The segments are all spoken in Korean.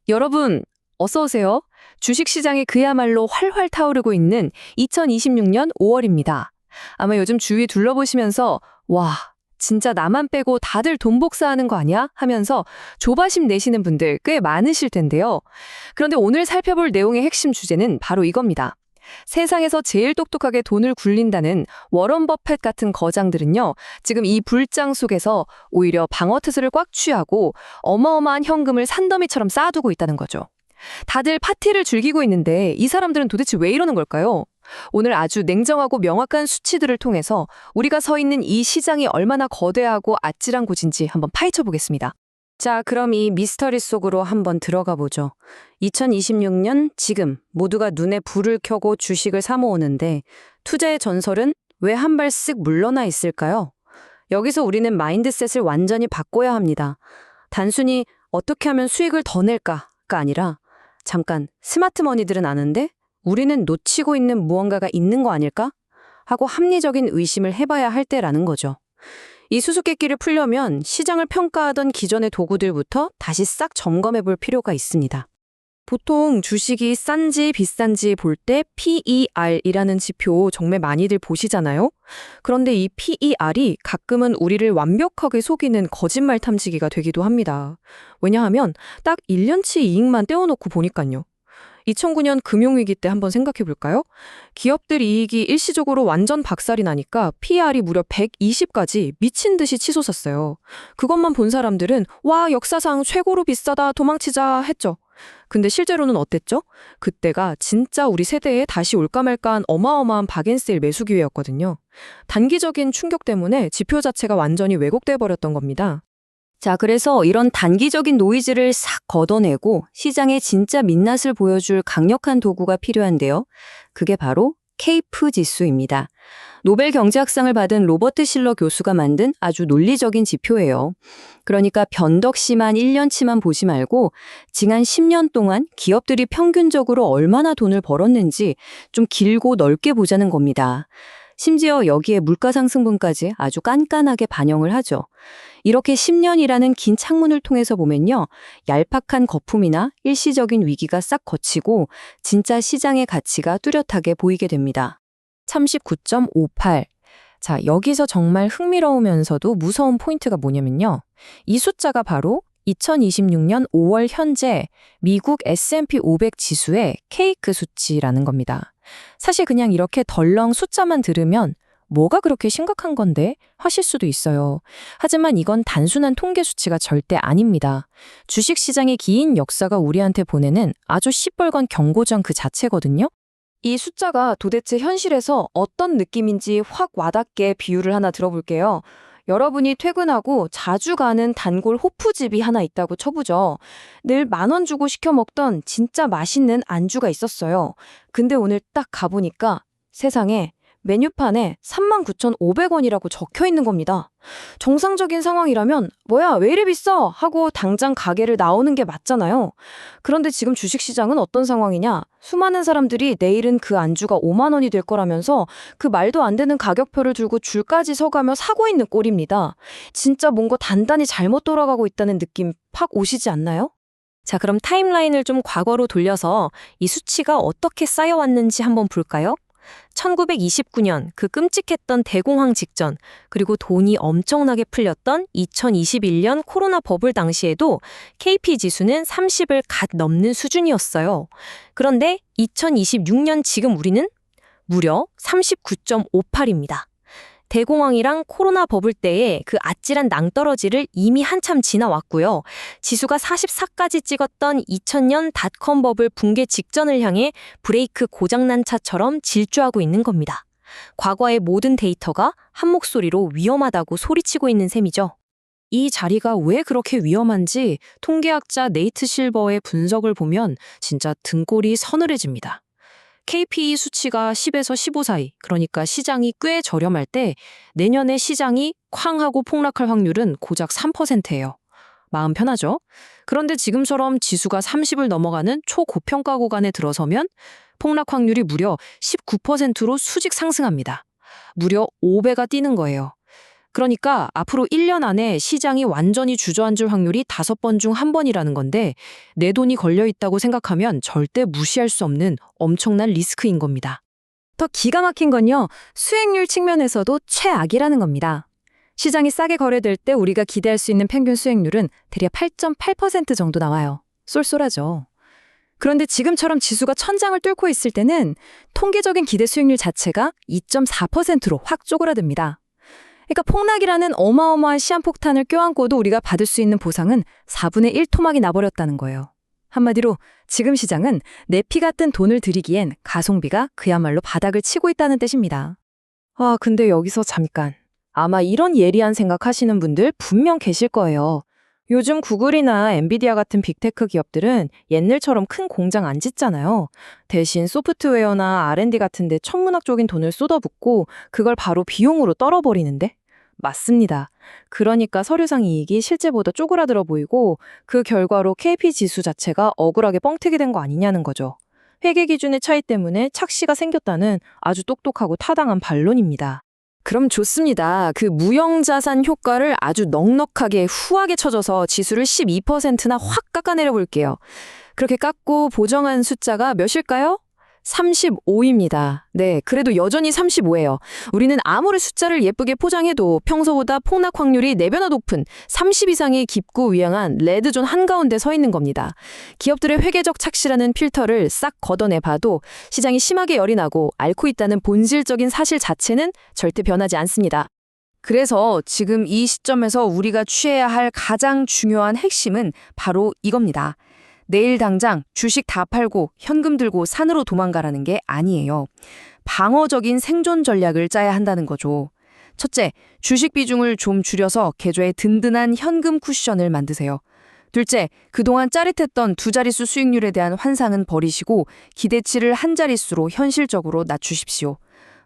여러분, 어서 오세요. 주식시장이 그야말로 활활 타오르고 있는 2026년 5월입니다. 아마 요즘 주위 둘러보시면서 와, 진짜 나만 빼고 다들 돈 복사하는 거 아니야? 하면서 조바심 내시는 분들 꽤 많으실 텐데요. 그런데 오늘 살펴볼 내용의 핵심 주제는 바로 이겁니다. 세상에서 제일 똑똑하게 돈을 굴린다는 워런 버펫 같은 거장들은요, 지금 이 불장 속에서 오히려 방어트스를 꽉 취하고 어마어마한 현금을 산더미처럼 쌓아두고 있다는 거죠. 다들 파티를 즐기고 있는데 이 사람들은 도대체 왜 이러는 걸까요? 오늘 아주 냉정하고 명확한 수치들을 통해서 우리가 서 있는 이 시장이 얼마나 거대하고 아찔한 곳인지 한번 파헤쳐 보겠습니다. 자, 그럼 이 미스터리 속으로 한번 들어가 보죠. 2026년 지금 모두가 눈에 불을 켜고 주식을 사 모으는데 투자의 전설은 왜 한 발씩 물러나 있을까요? 여기서 우리는 마인드셋을 완전히 바꿔야 합니다. 단순히 어떻게 하면 수익을 더 낼까가 아니라 잠깐 스마트머니들은 아는데 우리는 놓치고 있는 무언가가 있는 거 아닐까? 하고 합리적인 의심을 해봐야 할 때라는 거죠. 이 수수께끼를 풀려면 시장을 평가하던 기존의 도구들부터 다시 싹 점검해 볼 필요가 있습니다. 보통 주식이 싼지 비싼지 볼 때 PER이라는 지표 정말 많이들 보시잖아요. 그런데 이 PER이 가끔은 우리를 완벽하게 속이는 거짓말 탐지기가 되기도 합니다. 왜냐하면 딱 1년치 이익만 떼어놓고 보니까요. 2009년 금융위기 때 한번 생각해 볼까요? 기업들 이익이 일시적으로 완전 박살이 나니까 PER이 무려 120까지 미친 듯이 치솟았어요. 그것만 본 사람들은 와, 역사상 최고로 비싸다, 도망치자 했죠. 근데 실제로는 어땠죠? 그때가 진짜 우리 세대에 다시 올까 말까한 어마어마한 박앤세일 매수 기회였거든요. 단기적인 충격 때문에 지표 자체가 완전히 왜곡돼 버렸던 겁니다. 자, 그래서 이런 단기적인 노이즈를 싹 걷어내고 시장의 진짜 민낯을 보여줄 강력한 도구가 필요한데요. 그게 바로 케이프 지수입니다. 노벨 경제학상을 받은 로버트 실러 교수가 만든 아주 논리적인 지표예요. 그러니까 변덕 심한 1년치만 보지 말고 지난 10년 동안 기업들이 평균적으로 얼마나 돈을 벌었는지 좀 길고 넓게 보자는 겁니다. 심지어 여기에 물가상승분까지 아주 깐깐하게 반영을 하죠. 이렇게 10년이라는 긴 창문을 통해서 보면요, 얄팍한 거품이나 일시적인 위기가 싹 거치고 진짜 시장의 가치가 뚜렷하게 보이게 됩니다. 39.58. 자, 여기서 정말 흥미로우면서도 무서운 포인트가 뭐냐면요. 이 숫자가 바로 2026년 5월 현재 미국 S&P 500 지수의 케이크 수치라는 겁니다. 사실 그냥 이렇게 덜렁 숫자만 들으면 뭐가 그렇게 심각한 건데 하실 수도 있어요. 하지만 이건 단순한 통계 수치가 절대 아닙니다. 주식시장의 긴 역사가 우리한테 보내는 아주 시뻘건 경고장 그 자체거든요. 이 숫자가 도대체 현실에서 어떤 느낌인지 확 와닿게 비유를 하나 들어볼게요. 여러분이 퇴근하고 자주 가는 단골 호프집이 하나 있다고 쳐보죠. 늘 10,000원 주고 시켜 먹던 진짜 맛있는 안주가 있었어요. 근데 오늘 딱 가보니까 세상에 메뉴판에 39,500원이라고 적혀 있는 겁니다. 정상적인 상황이라면 뭐야 왜 이리 비싸? 하고 당장 가게를 나오는 게 맞잖아요. 그런데 지금 주식시장은 어떤 상황이냐? 수많은 사람들이 내일은 그 안주가 5만 원이 될 거라면서 그 말도 안 되는 가격표를 들고 줄까지 서가며 사고 있는 꼴입니다. 진짜 뭔가 단단히 잘못 돌아가고 있다는 느낌 팍 오시지 않나요? 자, 그럼 타임라인을 좀 과거로 돌려서 이 수치가 어떻게 쌓여왔는지 한번 볼까요? 1929년 그 끔찍했던 대공황 직전, 그리고 돈이 엄청나게 풀렸던 2021년 코로나 버블 당시에도 KP 지수는 30을 갓 넘는 수준이었어요. 그런데 2026년 지금 우리는 무려 39.58입니다. 대공황이랑 코로나 버블 때의 그 아찔한 낭떠러지를 이미 한참 지나왔고요. 지수가 44까지 찍었던 2000년 닷컴 버블 붕괴 직전을 향해 브레이크 고장난 차처럼 질주하고 있는 겁니다. 과거의 모든 데이터가 한 목소리로 위험하다고 소리치고 있는 셈이죠. 이 자리가 왜 그렇게 위험한지 통계학자 네이트 실버의 분석을 보면 진짜 등골이 서늘해집니다. KPE 수치가 10에서 15 사이, 그러니까 시장이 꽤 저렴할 때 내년에 시장이 쾅 하고 폭락할 확률은 고작 3%예요. 마음 편하죠? 그런데 지금처럼 지수가 30을 넘어가는 초고평가 구간에 들어서면 폭락 확률이 무려 19%로 수직 상승합니다. 무려 5배가 뛰는 거예요. 그러니까 앞으로 1년 안에 시장이 완전히 주저앉을 확률이 5번 중 1번이라는 건데 내 돈이 걸려 있다고 생각하면 절대 무시할 수 없는 엄청난 리스크인 겁니다. 더 기가 막힌 건요, 수익률 측면에서도 최악이라는 겁니다. 시장이 싸게 거래될 때 우리가 기대할 수 있는 평균 수익률은 대략 8.8% 정도 나와요. 쏠쏠하죠. 그런데 지금처럼 지수가 천장을 뚫고 있을 때는 통계적인 기대 수익률 자체가 2.4%로 확 쪼그라듭니다. 그러니까 폭락이라는 어마어마한 시한폭탄을 껴안고도 우리가 받을 수 있는 보상은 4분의 1 토막이 나버렸다는 거예요. 한마디로 지금 시장은 내 피 같은 돈을 들이기엔 가성비가 그야말로 바닥을 치고 있다는 뜻입니다. 근데 여기서 잠깐. 아마 이런 예리한 생각하시는 분들 분명 계실 거예요. 요즘 구글이나 엔비디아 같은 빅테크 기업들은 옛날처럼 큰 공장 안 짓잖아요. 대신 소프트웨어나 R&D 같은 데 천문학적인 돈을 쏟아붓고 그걸 바로 비용으로 떨어버리는데? 맞습니다. 그러니까 서류상 이익이 실제보다 쪼그라들어 보이고 그 결과로 KP 지수 자체가 억울하게 뻥튀기 된 거 아니냐는 거죠. 회계 기준의 차이 때문에 착시가 생겼다는 아주 똑똑하고 타당한 반론입니다. 그럼 좋습니다. 그 무형자산 효과를 아주 넉넉하게 후하게 쳐줘서 지수를 12%나 확 깎아내려 볼게요. 그렇게 깎고 보정한 숫자가 몇일까요? 35입니다. 네, 그래도 여전히 35예요. 우리는 아무리 숫자를 예쁘게 포장해도 평소보다 폭락 확률이 4배나 높은 30 이상의 깊고 위험한 레드존 한가운데 서 있는 겁니다. 기업들의 회계적 착시라는 필터를 싹 걷어내봐도 시장이 심하게 열이 나고 앓고 있다는 본질적인 사실 자체는 절대 변하지 않습니다. 그래서 지금 이 시점에서 우리가 취해야 할 가장 중요한 핵심은 바로 이겁니다. 내일 당장 주식 다 팔고 현금 들고 산으로 도망가라는 게 아니에요. 방어적인 생존 전략을 짜야 한다는 거죠. 첫째, 주식 비중을 좀 줄여서 계좌에 든든한 현금 쿠션을 만드세요. 둘째, 그동안 짜릿했던 2자릿수 수익률에 대한 환상은 버리시고 기대치를 한 자릿수로 현실적으로 낮추십시오.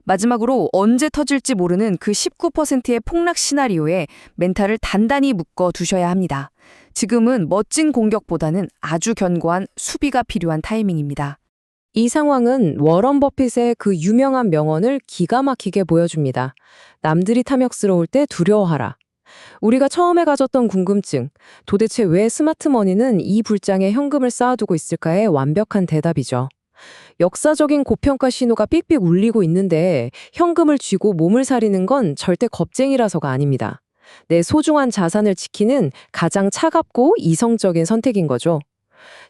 마지막으로 언제 터질지 모르는 그 19%의 폭락 시나리오에 멘탈을 단단히 묶어 두셔야 합니다. 지금은 멋진 공격보다는 아주 견고한 수비가 필요한 타이밍입니다. 이 상황은 워런 버핏의 그 유명한 명언을 기가 막히게 보여줍니다. 남들이 탐욕스러울 때 두려워하라. 우리가 처음에 가졌던 궁금증, 도대체 왜 스마트머니는 이 불장에 현금을 쌓아두고 있을까의 완벽한 대답이죠. 역사적인 고평가 신호가 삑삑 울리고 있는데 현금을 쥐고 몸을 사리는 건 절대 겁쟁이라서가 아닙니다. 내 소중한 자산을 지키는 가장 차갑고 이성적인 선택인 거죠.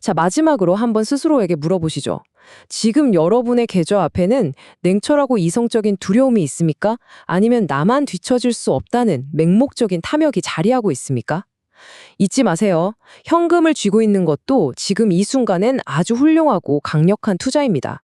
자, 마지막으로 한번 스스로에게 물어보시죠. 지금 여러분의 계좌 앞에는 냉철하고 이성적인 두려움이 있습니까? 아니면 나만 뒤처질 수 없다는 맹목적인 탐욕이 자리하고 있습니까? 잊지 마세요. 현금을 쥐고 있는 것도 지금 이 순간엔 아주 훌륭하고 강력한 투자입니다.